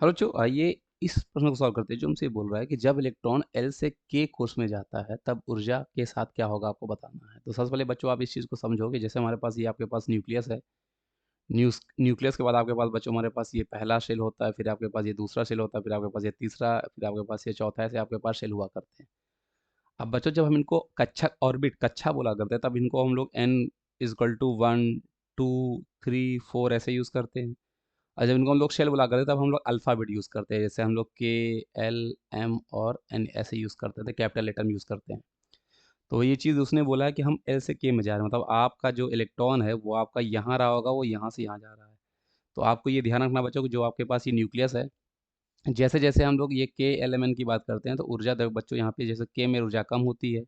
Hello बच्चों, आइए इस प्रश्न को सॉल्व करते हैं जो हमसे बोल रहा है कि जब इलेक्ट्रॉन एल से के कोष में जाता है तब ऊर्जा के साथ क्या होगा, आपको बताना है। तो सबसे पहले बच्चों आप इस चीज़ को समझोगे, जैसे हमारे पास ये आपके पास न्यूक्लियस है। न्यूक्लियस के बाद आपके पास बच्चों हमारे पास ये पहला शेल होता है, फिर आपके पास ये दूसरा शेल होता है, फिर आपके पास ये तीसरा, फिर आपके पास ये चौथा, ऐसे आपके पास शेल हुआ करते हैं। अब बच्चों जब हम इनको कक्षा ऑर्बिट कक्षा बोला करते हैं तब इनको हम लोग n इजकल टू 1 2 3 4 ऐसे यूज़ करते हैं। और जब इनको हम लोग शेल बुला करते तब हम लोग अल्फ़ाबेट यूज़ करते हैं, जैसे हम लोग के, एल, एम और एन ऐसे यूज़ करते थे, कैपिटल लेटर में यूज़ करते हैं। तो ये चीज़ उसने बोला है कि हम एल से के में जा रहे हैं, मतलब आपका जो इलेक्ट्रॉन है वो आपका यहाँ रहा होगा, वो यहाँ से यहाँ जा रहा है। तो आपको ये ध्यान रखना बच्चों कि जो आपके पास ये न्यूक्लियस है, जैसे-जैसे हम लोग ये के, एल, एम, एन की बात करते हैं तो ऊर्जा द बच्चों यहाँ पे जैसे के में ऊर्जा कम होती है,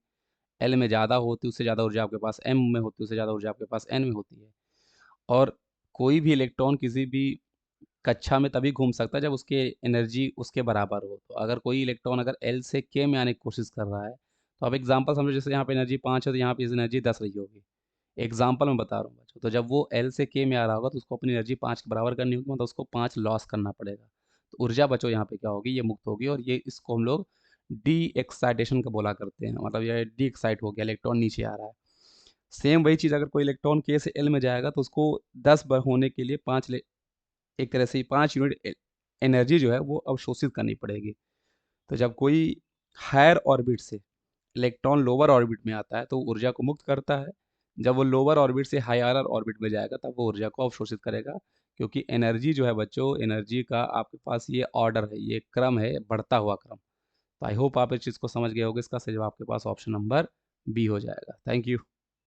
एल में ज़्यादा होती है, उससे ज़्यादा ऊर्जा आपके पास एम में होती है, उससे ज़्यादा ऊर्जा आपके पास एन में होती है। और कोई भी इलेक्ट्रॉन किसी भी कक्षा में तभी घूम सकता है जब उसके एनर्जी उसके बराबर हो। तो अगर कोई इलेक्ट्रॉन अगर एल से के में आने की कोशिश कर रहा है, तो आप एग्जांपल समझो, जैसे यहाँ पे एनर्जी 5 है तो यहाँ पे इस एनर्जी 10 रही होगी। एग्जांपल मैं बता रहा हूँ बच्चों। तो जब वो एल से के में आ रहा होगा तो उसको अपनी एनर्जी 5 के बराबर करनी होगी, मतलब उसको 5 लॉस करना पड़ेगा। तो ऊर्जा बच्चों यहाँ पे क्या होगी, ये मुक्त होगी, और ये इसको हम लोग डी एक्साइटेशन का बोला करते हैं, मतलब ये डी एक्साइट हो गया, इलेक्ट्रॉन नीचे आ रहा है। सेम वही चीज़ अगर कोई इलेक्ट्रॉन के से एल में जाएगा तो उसको 10 बार होने के लिए 5 एक तरह से 5 यूनिट एनर्जी जो है वो अवशोषित करनी पड़ेगी। तो जब कोई हायर ऑर्बिट से इलेक्ट्रॉन लोअर ऑर्बिट में आता है तो ऊर्जा को मुक्त करता है। जब वो लोअर ऑर्बिट से हायर ऑर्बिट में जाएगा तब वो ऊर्जा को अवशोषित करेगा, क्योंकि एनर्जी जो है बच्चों, एनर्जी का आपके पास ये ऑर्डर है, ये क्रम है, बढ़ता हुआ क्रम। तो आई होप आप इस चीज़ को समझ गए होगे। इसका सही जवाब आपके पास ऑप्शन नंबर बी हो जाएगा। Thank you.